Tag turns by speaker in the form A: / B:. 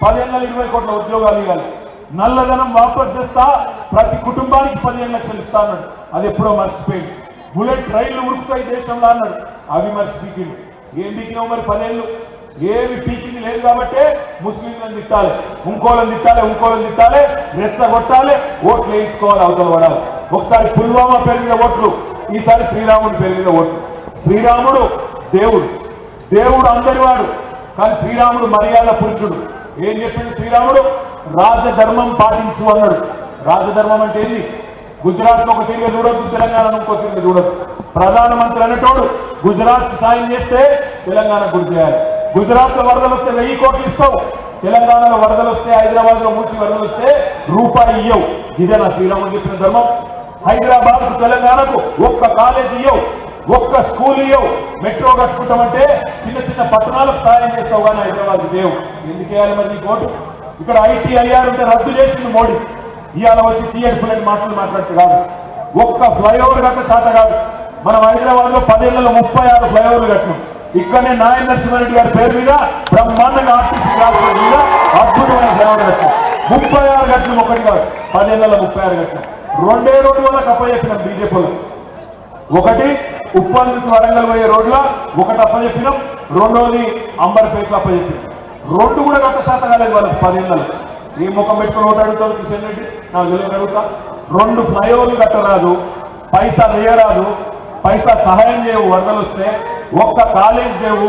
A: 10 ఏళ్ళ 20 కోట్ల ఉద్యోగాలు ఇవ్వాలి, నల్లధనం వాపస్ తెస్తా, ప్రతి కుటుంబానికి 15 లక్షలు ఇస్తా అన్నాడు. అది ఎప్పుడో మర్చిపోయింది. బుల్లెట్ రైళ్లు ఉరుకుతాయి దేశంలో అన్నాడు, అవి మర్చిపోయింది. ఏం పీకినావు మరి 10 ఏళ్ళు? ఏమి పీకింది లేదు కాబట్టే ముస్లింలను తిట్టాలి, ఇంకోళ్ళని తిట్టాలి, రెచ్చగొట్టాలి, ఓట్లు వేయించుకోవాలి, అవతల పడాలి. ఒకసారి పుల్వామా పేరు మీద ఓట్లు, ఈసారి శ్రీరాముడి పేరు మీద ఓట్లు. శ్రీరాముడు దేవుడు అందరివాడు, కానీ శ్రీరాముడు మర్యాద పురుషుడు. ఏం చెప్పింది శ్రీరాముడు? రాజధర్మం పాటించు అన్నాడు. రాజధర్మం అంటే ఏంది? గుజరాత్ ఒక తీరుగా చూడొద్దు, తెలంగాణ ఇంకో తీరుగా చూడొద్దు. ప్రధానమంత్రి అనేటోడు గుజరాత్ సాయం చేస్తే తెలంగాణ గుర్తు చేయాలి. గుజరాత్ లో వరదలు వస్తే 1000 కోట్లు ఇస్తావు, తెలంగాణలో వరదలు వస్తే, హైదరాబాద్ లో మూసి వరదలు వస్తే రూపాయి ఇయ్యవు. ఇదే నా శ్రీరాముడు చెప్పిన ధర్మం. హైదరాబాద్ కు తెలంగాణకు ఒక్క కాలేజ్ ఇయ్యవు, ఒక్క స్కూల్ ఇయ్యవు. మెట్రో కట్టుకుంటామంటే చిన్న పట్టణాలకు సాయం చేస్తావు, కానీ హైదరాబాద్ దేవు. ఎందుకు వేయాలి మరి నీ కోటు? ఇక్కడ ITIR ఉంటే రద్దు చేసింది మోడీ. ఇవాళ వచ్చి తీయటి మాటలు మాట్లాడితే కాదు, ఒక్క ఫ్లైఓవర్ కట్ట చేత కాదు. మనం హైదరాబాద్ లో 10 ఏళ్లలో 36 ఫ్లైఓవర్లు కట్టినాం. ఇక్కడనే నాయన నరసింహారెడ్డి గారి పేరు మీద బ్రహ్మాండంగా ఆర్టీసీ క్లాస్ మీద అద్భుతమైన ఫ్లైఓవర్ కట్టినాం. 36 కట్టినాం, ఒకటి కాదు, 10 ఏళ్లలో 36 కట్టినాం. 2 రోడ్డు వల్ల అప్పచెప్పినాం బీజేపీలో. ఒకటి ఉప్పల్ నుంచి వరంగల్ పోయే రోడ్ల ఒకటి అప్పచెప్పినాం, రెండోది అంబర్పేటలో అప్పచెప్పినాం. 2 కూడా కట్ట శాతం కాలేదు వాళ్ళకి 10 ఏళ్లలో. ఏ ముఖం పెట్టుకుని ఓటు అడుగుతాడు కిషన్ రెడ్డి? నాకు తెలియదు అడుగుతా. 2 ఫ్లైఓవర్లు కట్టరాదు, పైసా వేయరాదు, పైసా సహాయం చేయవు వరదలు వస్తే, ఒక్క కాలేజ్ దేవు.